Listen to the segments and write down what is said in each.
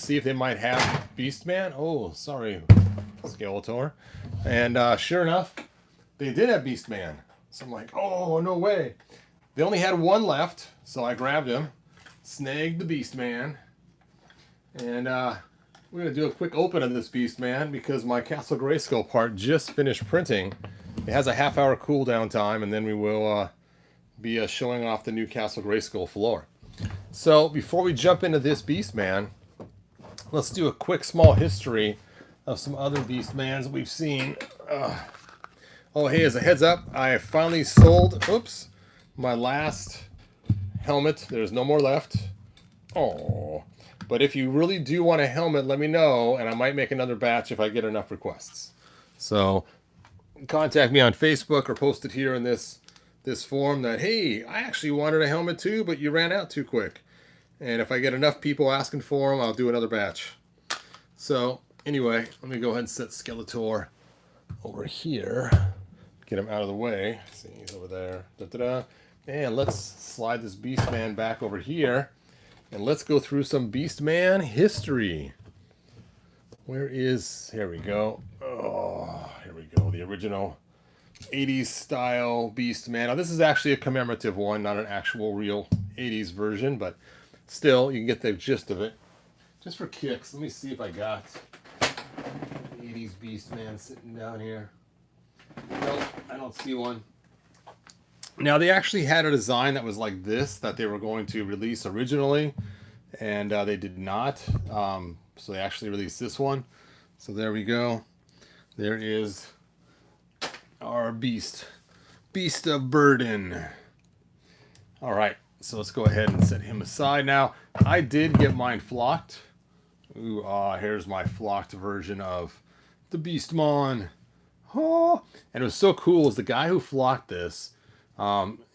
see if they might have Beastman. Oh, sorry, Skeletor. And sure enough, they did have Beastman. So I'm like, oh, no way. They only had one left, so I grabbed him, snagged the Beastman, and we're going to do a quick open of this Beastman because my Castle Grayskull part just finished printing. It has a half-hour cooldown time, and then we will be showing off the new Castle Grayskull floor. So before we jump into this Beastman, let's do a quick small history of some other Beastmans that we've seen. Oh, hey, as a heads up, I finally sold, oops, my last helmet. There's no more left. Oh, but if you really do want a helmet, let me know, and I might make another batch if I get enough requests. So contact me on Facebook or post it here in this form that, hey, I actually wanted a helmet too, but you ran out too quick. And if I get enough people asking for them, I'll do another batch. So anyway, let me go ahead and set Skeletor over here. Get him out of the way. See, he's over there. Da-da-da. And let's slide this Beastman back over here. And let's go through some Beastman history. Here we go. Oh, here we go. The original 80s style Beastman. Now this is actually a commemorative one, not an actual real 80s version, but still, you can get the gist of it. Just for kicks, let me see if I got the 80s Beastman sitting down here. Nope, I don't see one. Now they actually had a design that was like this that they were going to release originally, and they did not. So they actually released this one. So there we go. There is our Beast of Burden. All right, so let's go ahead and set him aside now. I did get mine flocked. Ooh, here's my flocked version of the Beastmon. Oh, and it was so cool is the guy who flocked this,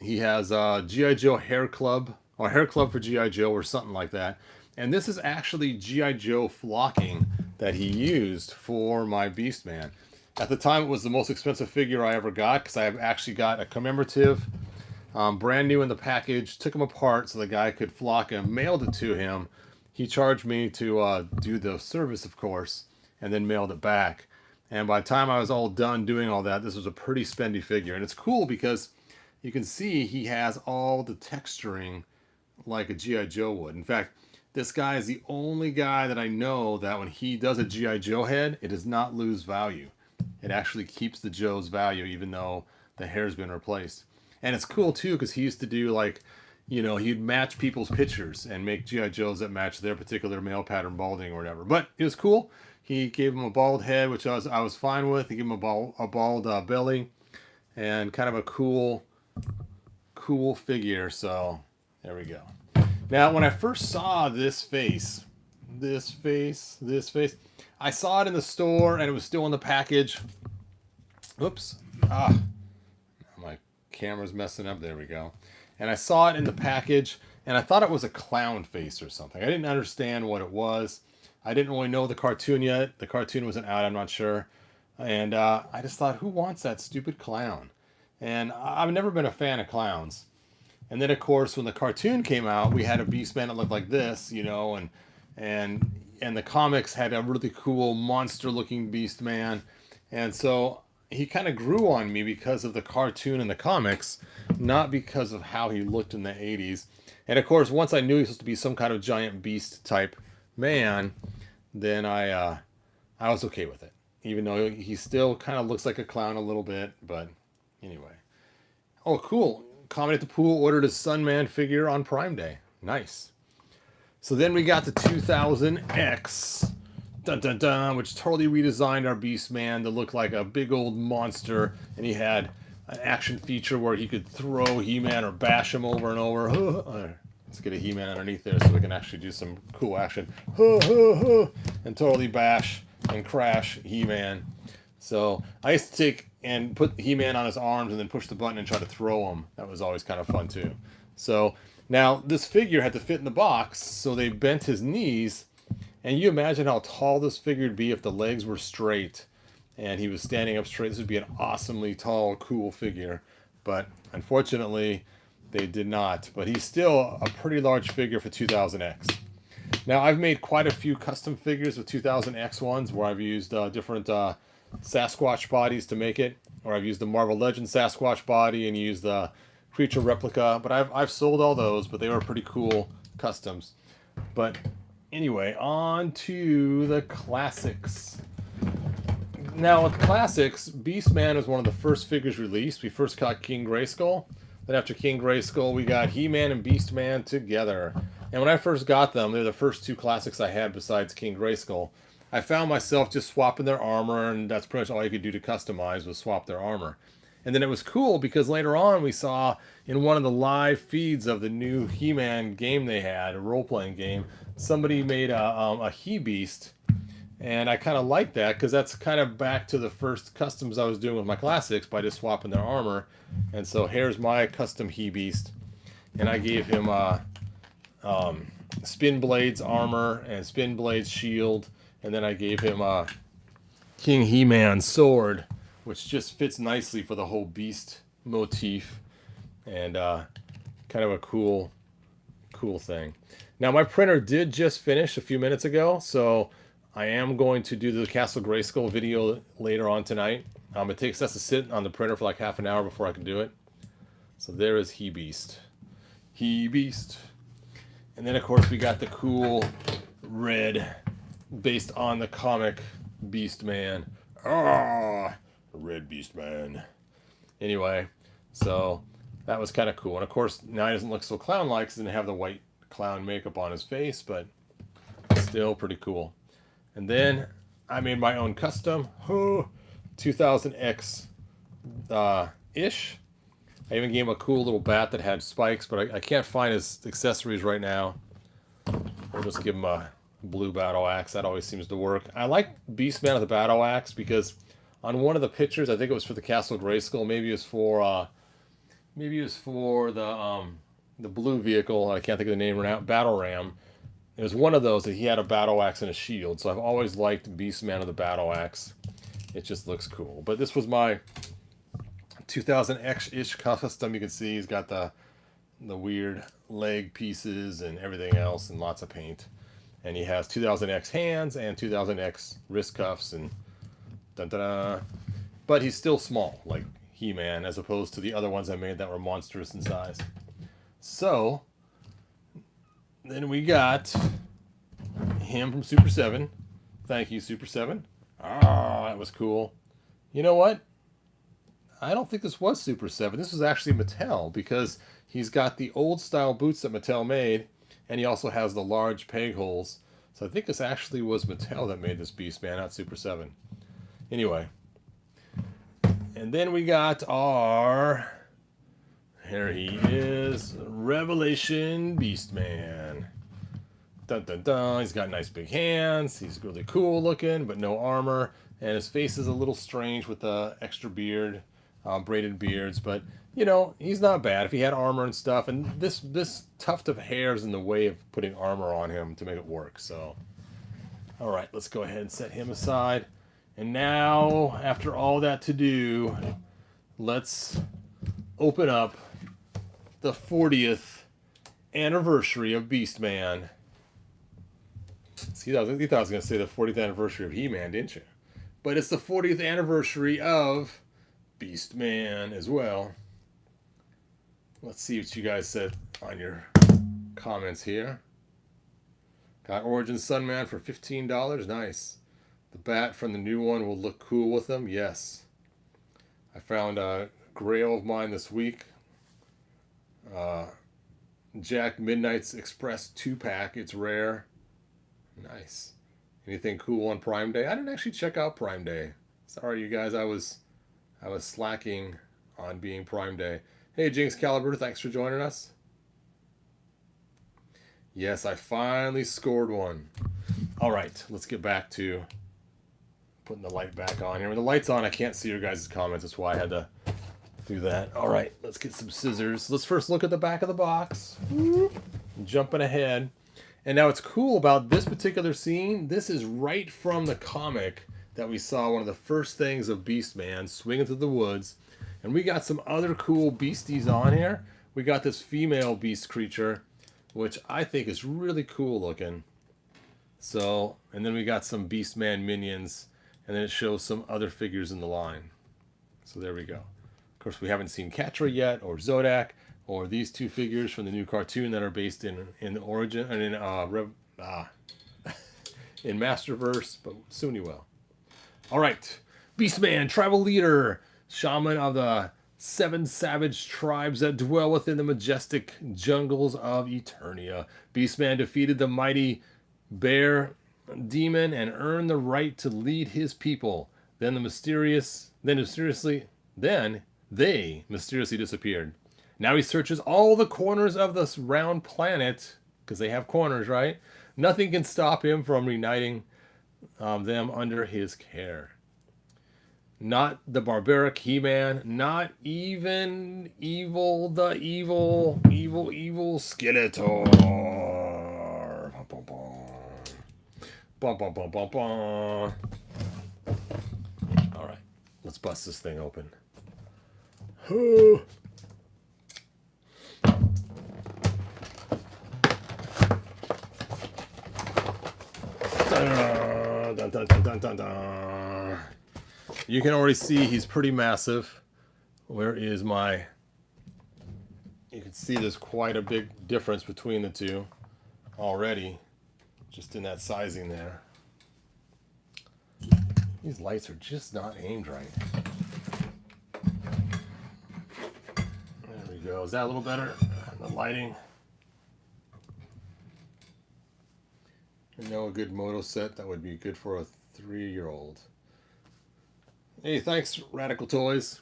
he has a G.I. Joe Hair Club, or Hair Club for G.I. Joe or something like that. And this is actually G.I. Joe flocking that he used for my Beastman. At the time, it was the most expensive figure I ever got because I actually got a commemorative, brand new in the package, took him apart so the guy could flock him, mailed it to him. He charged me to do the service, of course, and then mailed it back. And by the time I was all done doing all that, this was a pretty spendy figure. And it's cool because you can see he has all the texturing like a G.I. Joe would. In fact, this guy is the only guy that I know that when he does a G.I. Joe head, it does not lose value. It actually keeps the Joe's value even though the hair's been replaced. And it's cool too because he used to do like, you know, he'd match people's pictures and make G.I. Joes that match their particular male pattern balding or whatever. But it was cool. He gave him a bald head, which I was fine with. He gave him a bald belly and kind of a cool figure. So there we go. Now, when I first saw this face, I saw it in the store and it was still in the package. Oops. My camera's messing up. There we go. And I saw it in the package and I thought it was a clown face or something. I didn't understand what it was. I didn't really know the cartoon yet. The cartoon wasn't out, I'm not sure. And I just thought, who wants that stupid clown? And I've never been a fan of clowns. And then, of course, when the cartoon came out, we had a Beastman that looked like this, you know, and the comics had a really cool monster-looking Beastman. And so he kind of grew on me because of the cartoon and the comics, not because of how he looked in the 80s. And, of course, once I knew he was supposed to be some kind of giant beast type man, then I was okay with it, even though he still kind of looks like a clown a little bit. But anyway, oh cool, Comet at the Pool ordered a Sunman figure on Prime Day. Nice. So then we got the 2000X, dun dun dun, which totally redesigned our Beastman to look like a big old monster, and he had an action feature where he could throw He-Man or bash him over and over. Let's get a He-Man underneath there so we can actually do some cool action. And totally bash and crash He-Man. So I used to take and put He-Man on his arms and then push the button and try to throw him. That was always kind of fun too. So now this figure had to fit in the box, so they bent his knees. And you imagine how tall this figure would be if the legs were straight and he was standing up straight. This would be an awesomely tall, cool figure. But unfortunately, they did not. But he's still a pretty large figure for 2000X. Now, I've made quite a few custom figures with 2000X ones where I've used different Sasquatch bodies to make it, or I've used the Marvel Legends Sasquatch body and used the creature replica. But I've sold all those, but they were pretty cool customs. But anyway, on to the classics. Now, with classics, Beastman was one of the first figures released. We first got King Grayskull. Then after King Grayskull, we got He-Man and Beastman together. And when I first got them, they're the first two classics I had besides King Grayskull. I found myself just swapping their armor, and that's pretty much all you could do to customize was swap their armor. And then it was cool because later on we saw in one of the live feeds of the new He-Man game they had, a role-playing game, somebody made a He-Beast. And I kind of like that because that's kind of back to the first customs I was doing with my classics by just swapping their armor. And so here's my custom He-Beast. And I gave him Spin Blade's armor and Spin Blade's shield. And then I gave him King He-Man sword, which just fits nicely for the whole beast motif. And kind of a cool thing. Now, my printer did just finish a few minutes ago, so I am going to do the Castle Grayskull video later on tonight. It takes us to sit on the printer for like half an hour before I can do it. So there is He-Beast. He-Beast. And then, of course, we got the cool red, based on the comic Beastman. Ah, red Beastman. Anyway, so that was kind of cool. And, of course, now he doesn't look so clown-like because he didn't have the white clown makeup on his face, but still pretty cool. And then I made my own custom 2000X ish. I even gave him a cool little bat that had spikes, but I can't find his accessories right now. We'll just give him a blue battle axe. That always seems to work. I like Beastman with the battle axe because on one of the pictures, I think it was for the Castle Grayskull. Maybe it was for the blue vehicle. I can't think of the name right now. Battle Ram. It was one of those that he had a battle axe and a shield. So I've always liked Beastman with the battle axe. It just looks cool. But this was my 2000X-ish custom. You can see he's got the weird leg pieces and everything else and lots of paint. And he has 2000X hands and 2000X wrist cuffs and dun-dun-dun. But he's still small, like He-Man, as opposed to the other ones I made that were monstrous in size. So then we got him from Super 7. Thank you, Super 7. Ah, that was cool. You know what? I don't think this was Super 7. This was actually Mattel because he's got the old style boots that Mattel made, and he also has the large peg holes. So I think this actually was Mattel that made this Beastman, not Super 7. Anyway. And then we got our... Here he is, Revelation Beastman. Dun dun dun. He's got nice big hands. He's really cool looking, but no armor. And his face is a little strange with the extra beard, braided beards. But you know, he's not bad if he had armor and stuff. And this tuft of hair is in the way of putting armor on him to make it work. So, all right, let's go ahead and set him aside. And now, after all that to do, let's open up the 40th anniversary of Beastman. See, you thought I was going to say the 40th anniversary of He-Man, didn't you? But it's the 40th anniversary of Beastman as well. Let's see what you guys said on your comments here. Got Origin Sunman for $15. Nice. The bat from the new one will look cool with them. Yes. I found a grail of mine this week. Jack Midnight's Express 2-pack. It's rare. Nice. Anything cool on Prime Day? I didn't actually check out Prime Day. Sorry, you guys. I was slacking on being Prime Day. Hey, Jinx Caliber. Thanks for joining us. Yes, I finally scored one. All right, let's get back to putting the light back on here. When the light's on, I can't see your guys' comments. That's why I had to do that. All right, let's get some scissors. Let's first look at the back of the box. Jumping ahead. And now what's cool about this particular scene, this is right from the comic that we saw, one of the first things of Beastman swinging through the woods. And we got some other cool beasties on here. We got this female beast creature, which I think is really cool looking. So, and then we got some Beastman minions, and then it shows some other figures in the line. So there we go. Of course, we haven't seen Catra yet, or Zodak, or these two figures from the new cartoon that are based in the Origin and in Masterverse, but soon you will. All right, Beastman, tribal leader, shaman of the 7 savage tribes that dwell within the majestic jungles of Eternia. Beastman defeated the mighty bear demon and earned the right to lead his people. Then they mysteriously disappeared. Now he searches all the corners of this round planet, because they have corners, right? Nothing can stop him from reuniting them under his care. Not the barbaric He-Man, not even the evil Skeletor. Bum, bum, bum, bum, bum. All right, let's bust this thing open. Dun, dun, dun, dun, dun, dun. You can already see he's pretty massive. Where is my... You can see there's quite a big difference between the two already, just in that sizing there. These lights are just not aimed right. There we go. Is that a little better? The lighting. I know a good moto set that would be good for a 3-year-old. Hey, thanks, Radical Toys.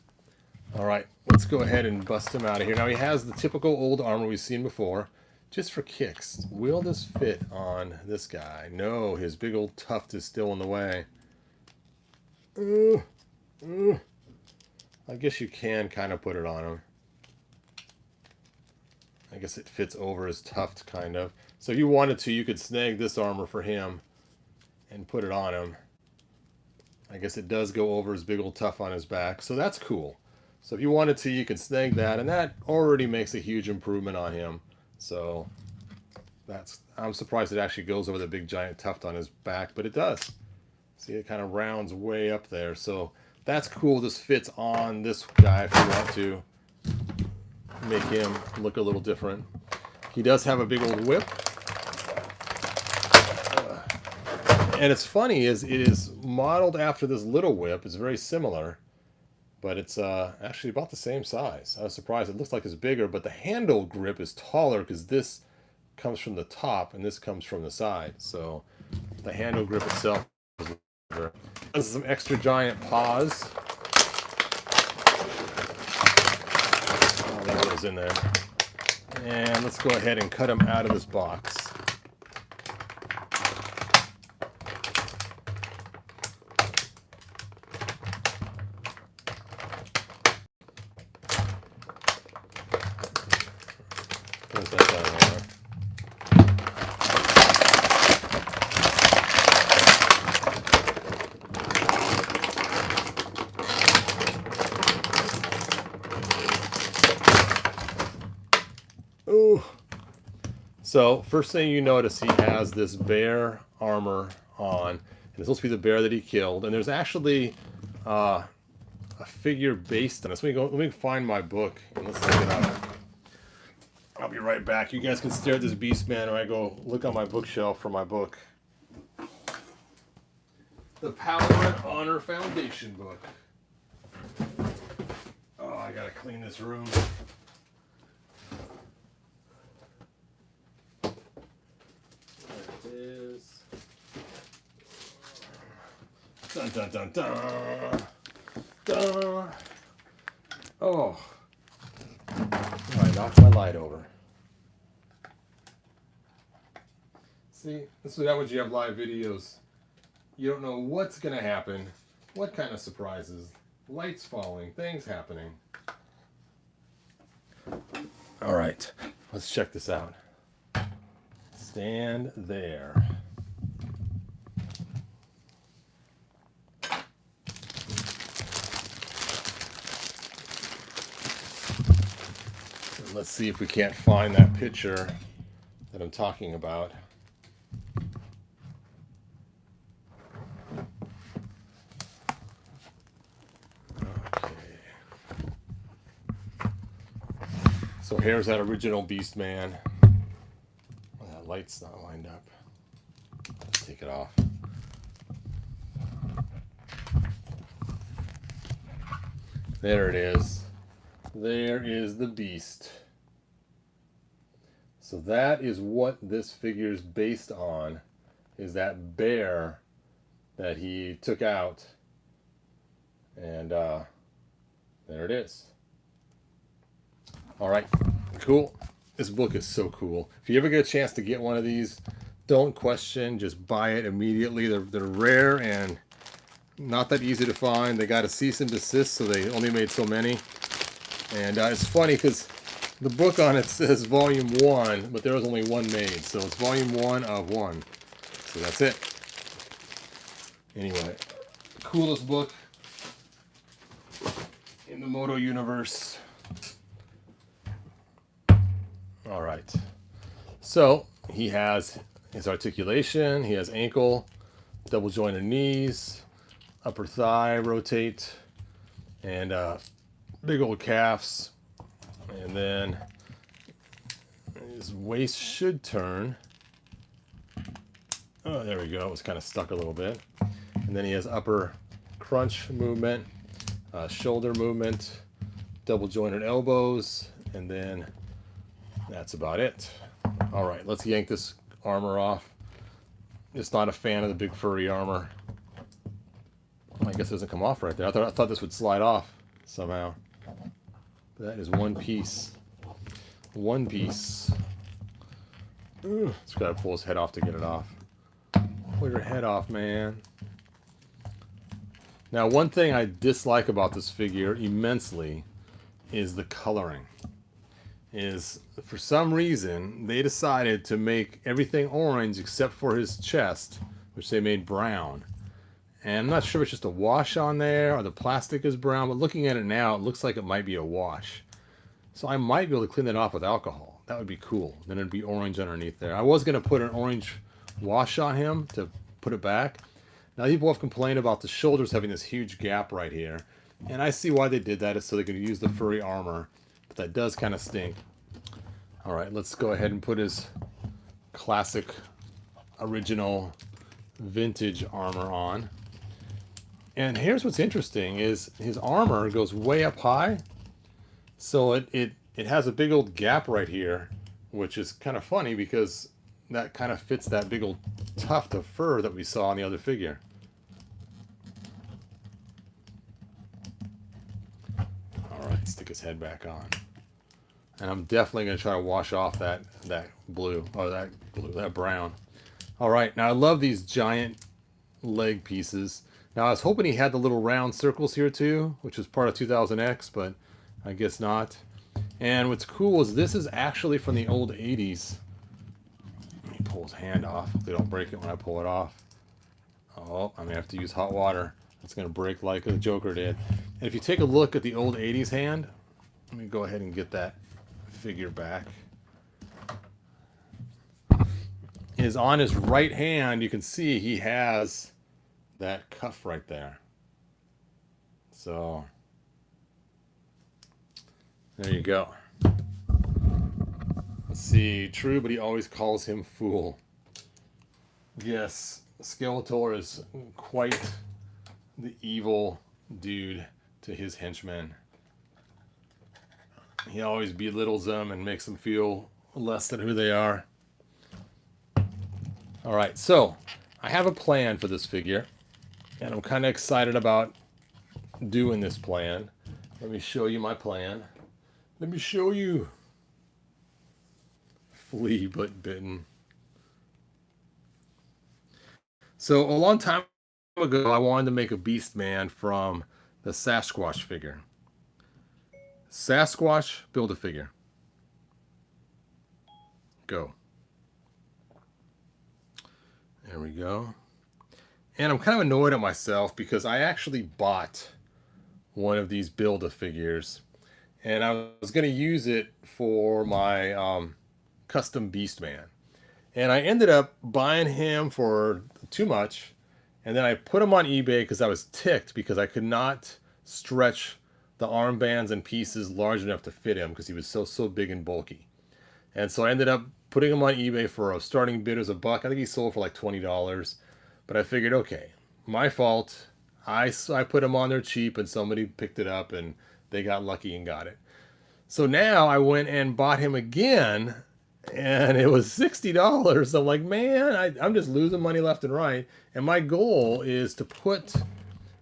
All right, let's go ahead and bust him out of here. Now, he has the typical old armor we've seen before. Just for kicks, will this fit on this guy? No, his big old tuft is still in the way. I guess you can kind of put it on him. I guess it fits over his tuft, kind of. So if you wanted to, you could snag this armor for him and put it on him. I guess it does go over his big old tuft on his back, so that's cool. So if you wanted to, you can snag that, and that already makes a huge improvement on him. So I'm surprised it actually goes over the big giant tuft on his back, but it does. See, it kind of rounds way up there, so that's cool. This fits on this guy if you want to make him look a little different. He does have a big old whip. And it's funny, it is modeled after this little whip. It's very similar, but it's actually about the same size. I was surprised. It looks like it's bigger, but the handle grip is taller because this comes from the top and this comes from the side. So the handle grip itself is bigger. There's some extra giant paws. Oh, that goes in there. And let's go ahead and cut him out of this box. Ooh. So first thing you notice, he has this bear armor on, and it's supposed to be the bear that he killed. And there's actually a figure based on this. Let me find my book and let's look it up. I'll be right back. You guys can stare at this Beastman, or I go look on my bookshelf for my book. The Power and Honor Foundation book. Oh, I gotta clean this room. Is dun dun dun dun dun. Oh, I knocked my light over. See, this is how would you have live videos. You don't know what's gonna happen, what kind of surprises, lights falling, things happening. All right, let's check this out. Stand there. Let's see if we can't find that picture that I'm talking about. So here's that original Beastman. Oh, that light's not lined up. Let's take it off. There it is. There is the Beast. So that is what this figure is based on, is that bear that he took out. And there it is. All right, cool. This book is so cool. If you ever get a chance to get one of these, don't question, just buy it immediately. They're rare and not that easy to find. They got a cease and desist, so they only made so many. And it's funny because the book on it says volume 1, but there was only one made. So it's volume 1 of 1. So that's it. Anyway, coolest book in the Moto universe. All right. So he has his articulation. He has ankle, double jointed knees, upper thigh rotate, and big old calves. And then his waist should turn. Oh, there we go. It was kind of stuck a little bit. And then he has upper crunch movement, shoulder movement, double jointed elbows, and then that's about it. All right, let's yank this armor off. Just not a fan of the big furry armor. I guess it doesn't come off right there. I thought this would slide off somehow. That is one piece. One piece. Ooh, just gotta pull his head off to get it off. Pull your head off, man. Now, one thing I dislike about this figure immensely is the coloring. Is for some reason they decided to make everything orange except for his chest, which they made brown. And I'm not sure if it's just a wash on there or the plastic is brown, but looking at it now, it looks like it might be a wash. So I might be able to clean that off with alcohol. That would be cool. Then it'd be orange underneath there. I was going to put an orange wash on him to put it back. Now, people have complained about the shoulders having this huge gap right here. And I see why they did that, is so they could use the furry armor. But that does kind of stink. All right, let's go ahead and put his classic, original, vintage armor on. And here's what's interesting is his armor goes way up high. So it has a big old gap right here, which is kind of funny because that kind of fits that big old tuft of fur that we saw on the other figure. All right, stick his head back on. And I'm definitely going to try to wash off that blue, or that brown. All right, now I love these giant leg pieces. Now, I was hoping he had the little round circles here too, which is part of 2000X, but I guess not. And what's cool is this is actually from the old 80s. Let me pull his hand off. They don't break it when I pull it off. Oh, I'm going to have to use hot water. It's going to break like the Joker did. And if you take a look at the old 80s hand, let me go ahead and get that figure back. Is on his right hand, you can see he has that cuff right there. So there you go. Let's see, true, but he always calls him fool. Yes, Skeletor is quite the evil dude to his henchmen. He always belittles them and makes them feel less than who they are. All right, so I have a plan for this figure, and I'm kind of excited about doing this plan. Let me show you my plan. Let me show you. Flea but bitten. So a long time ago, I wanted to make a Beastman from the Sasquatch figure. Sasquatch, build a figure. Go. There we go. And I'm kind of annoyed at myself because I actually bought one of these Build-A-Figures. And I was going to use it for my custom Beastman. And I ended up buying him for too much. And then I put him on eBay because I was ticked because I could not stretch the armbands and pieces large enough to fit him because he was so big and bulky. And so I ended up putting him on eBay for a starting bid as $1. I think he sold for like $20. But I figured, okay, my fault. I put him on there cheap and somebody picked it up and they got lucky and got it. So now I went and bought him again and it was $60. I'm like, man, I'm just losing money left and right. And my goal is to put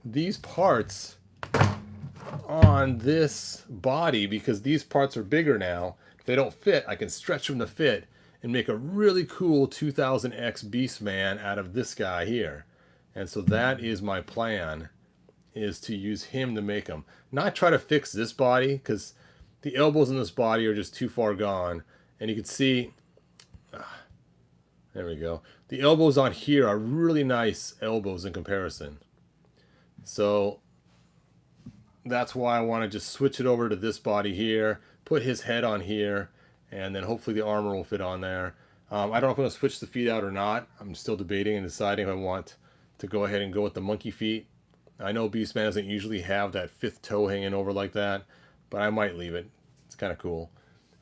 these parts on this body because these parts are bigger now. If they don't fit, I can stretch them to fit and make a really cool 2000X Beastman out of this guy here. And so that is my plan, is to use him to make them. Not try to fix this body because the elbows in this body are just too far gone. And you can see, there we go. The elbows on here are really nice elbows in comparison. So that's why I want to just switch it over to this body here, put his head on here, and then hopefully the armor will fit on there. I don't know if I'm going to switch the feet out or not. I'm still debating and deciding if I want to go ahead and go with the monkey feet. I know Beastman doesn't usually have that 5th toe hanging over like that, but I might leave it. It's kind of cool.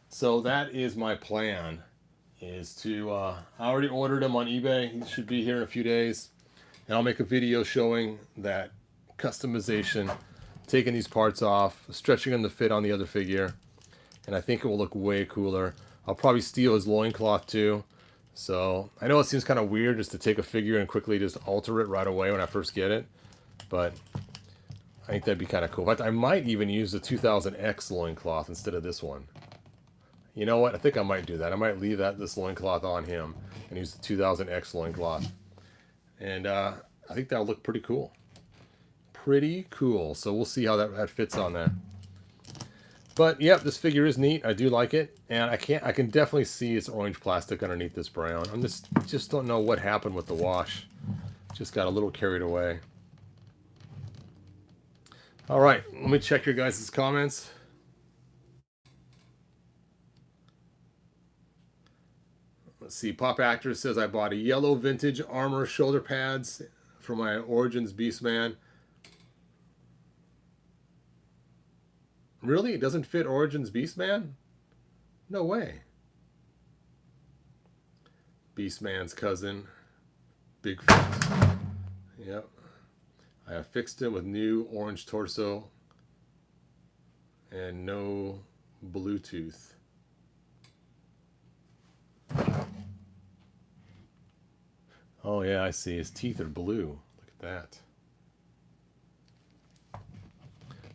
So that is my plan, is to, I already ordered him on eBay. He should be here in a few days. And I'll make a video showing that customization, taking these parts off, stretching them to fit on the other figure. And I think it will look way cooler. I'll probably steal his loincloth too. So I know it seems kind of weird just to take a figure and quickly just alter it right away when I first get it. But I think that'd be kind of cool. In fact, I might even use the 2000X loincloth instead of this one. You know what? I think I might do that. I might leave this loincloth on him and use the 2000X loincloth. And I think that'll look pretty cool. Pretty cool. So we'll see how that fits on there. But yep, this figure is neat. I do like it, and I can definitely see it's orange plastic underneath this brown. I'm just don't know what happened with the wash. Just got a little carried away. All right, let me check your guys' comments. Let's see. Pop Actor says I bought a yellow vintage armor shoulder pads for my Origins Beastman. Really? It doesn't fit Origins Beastman? No way. Beastman's cousin. Bigfoot. Yep. I have fixed him with new orange torso and no Bluetooth. Oh yeah, I see. His teeth are blue. Look at that.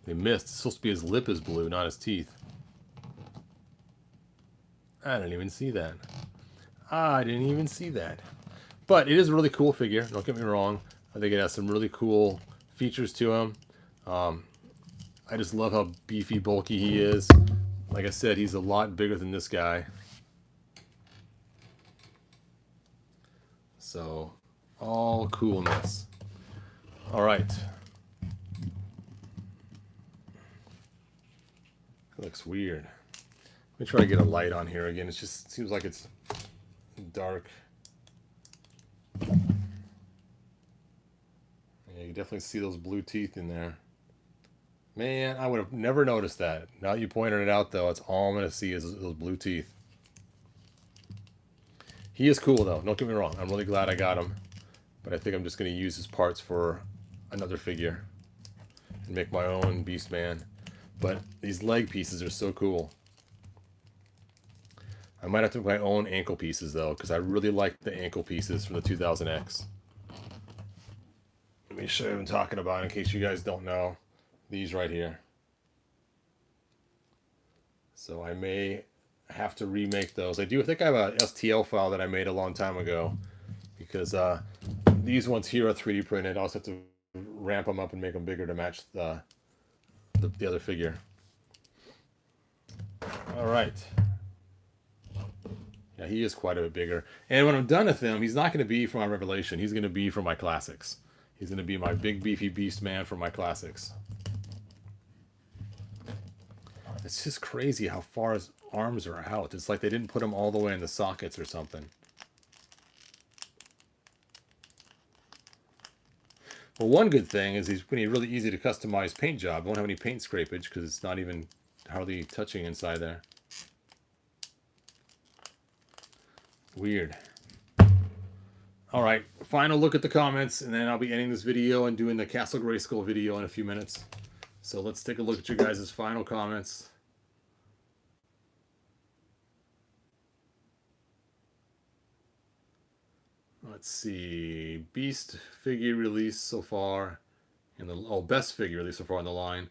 They missed. It's supposed to be his lip is blue, not his teeth. I didn't even see that. I didn't even see that. But it is a really cool figure. Don't get me wrong. I think it has some really cool features to him. I just love how beefy, bulky he is. Like I said, he's a lot bigger than this guy. So, all coolness. All right. Looks weird. Let me try to get a light on here again. It just seems like it's dark. Yeah, you can definitely see those blue teeth in there. Man, I would have never noticed that. Now that you pointed it out, though, it's all I'm going to see is those blue teeth. He is cool, though. Don't get me wrong. I'm really glad I got him. But I think I'm just going to use his parts for another figure and make my own Beastman. But these leg pieces are so cool. I might have to make my own ankle pieces, though, because I really like the ankle pieces from the 2000X. Let me show you what I'm talking about in case you guys don't know. These right here. So I may have to remake those. I think I have a STL file that I made a long time ago, because these ones here are 3D printed. I also have to ramp them up and make them bigger to match the other figure. All right. Yeah, he is quite a bit bigger. And when I'm done with him, he's not going to be for my Revelation. He's going to be for my classics. He's going to be my big beefy Beastman for my classics. It's just crazy how far his arms are out. It's like they didn't put them all the way in the sockets or something. Well, one good thing is he's pretty really easy to customize paint job. Won't have any paint scrapage because it's not even hardly touching inside there. Weird. All right, final look at the comments, and then I'll be ending this video and doing the Castle Grayskull video in a few minutes. So let's take a look at your guys' final comments. Let's see, Beast figure released so far, in the best figure released so far in the line,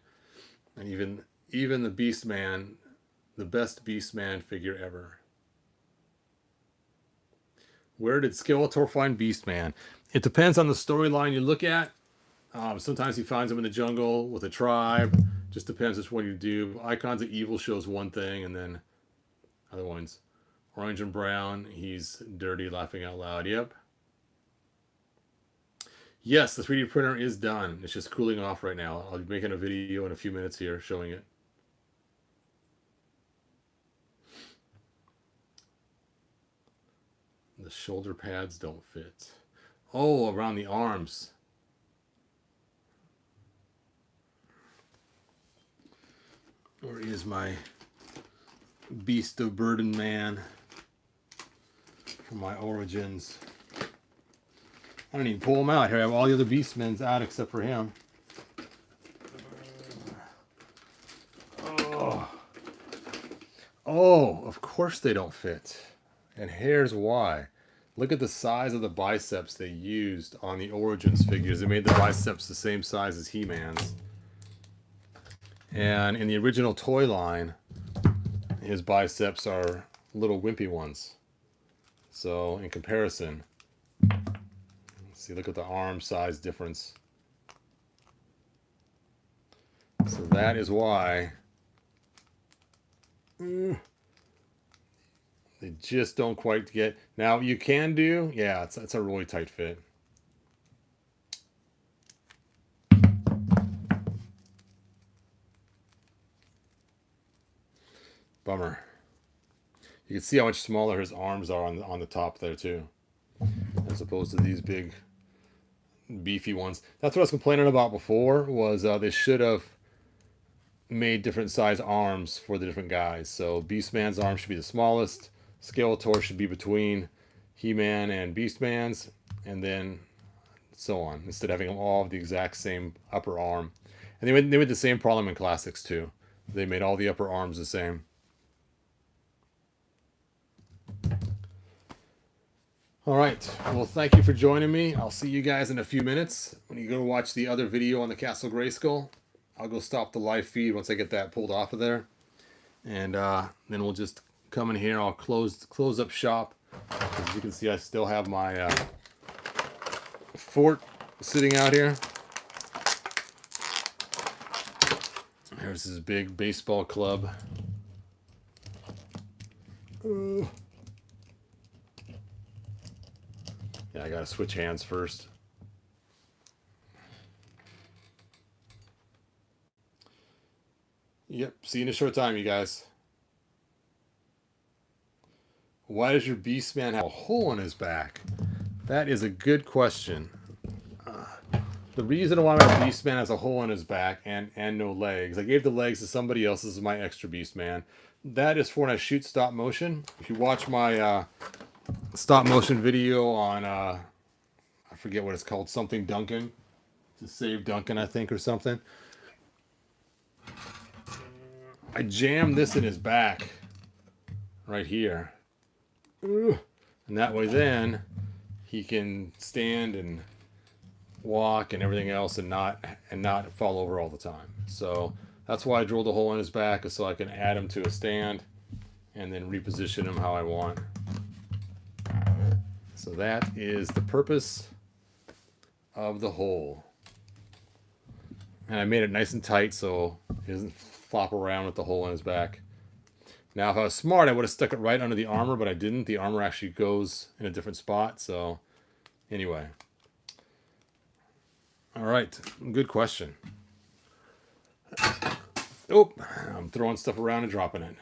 and even the Beast Man, the best Beast Man figure ever. Where did Skeletor find Beast Man? It depends on the storyline you look at. Sometimes he finds him in the jungle with a tribe. Just depends which one you do. Icons of Evil shows one thing, and then other ones. Orange and Brown, he's dirty, laughing out loud. Yep. Yes, the 3D printer is done. It's just cooling off right now. I'll be making a video in a few minutes here showing it. The shoulder pads don't fit. Oh, around the arms. Where is my Beast of Burden Man from my Origins? I don't even pull them out. Here I have all the other Beastmen's out except for him. Oh, of course they don't fit. And here's why. Look at the size of the biceps they used on the Origins figures. They made the biceps the same size as He-Man's. And in the original toy line, his biceps are little wimpy ones. So in comparison, see, look at the arm size difference. So that is why they just don't quite get. Now you can do, yeah, it's a really tight fit. Bummer. You can see how much smaller his arms are on the top there too, as opposed to these big beefy ones. That's what I was complaining about before, was they should have made different size arms for the different guys. So Beastman's arm should be the smallest, Skeletor should be between He-Man and Beastman's, and then so on, instead of having them all the exact same upper arm. And they made the same problem in Classics too. They made all the upper arms the same. All right, well, thank you for joining me. I'll see you guys in a few minutes. When you go watch the other video on the Castle Grayskull, I'll go stop the live feed once I get that pulled off of there. And then we'll just come in here. I'll close up shop. As you can see, I still have my fort sitting out here. There's this big baseball club. Yeah, I gotta switch hands first. Yep, see you in a short time, you guys. Why does your Beastman have a hole in his back? That is a good question. The reason why my Beastman has a hole in his back and no legs, I gave the legs to somebody else. This is my extra Beastman. That is for when I shoot stop motion. If you watch my stop motion video on, I forget what it's called, something Duncan, to save Duncan, I think, or something. I jammed this in his back right here. And that way then he can stand and walk and everything else and not fall over all the time. So that's why I drilled a hole in his back, is so I can add him to a stand and then reposition him how I want. So that is the purpose of the hole. And I made it nice and tight so he doesn't flop around with the hole in his back. Now, if I was smart, I would have stuck it right under the armor, but I didn't. The armor actually goes in a different spot. So anyway. All right. Good question. Oh, I'm throwing stuff around and dropping it.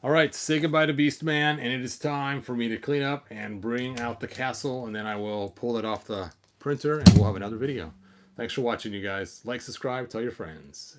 All right, say goodbye to Beastman, and it is time for me to clean up and bring out the castle, and then I will pull it off the printer, and we'll have another video. Thanks for watching, you guys. Like, subscribe, tell your friends.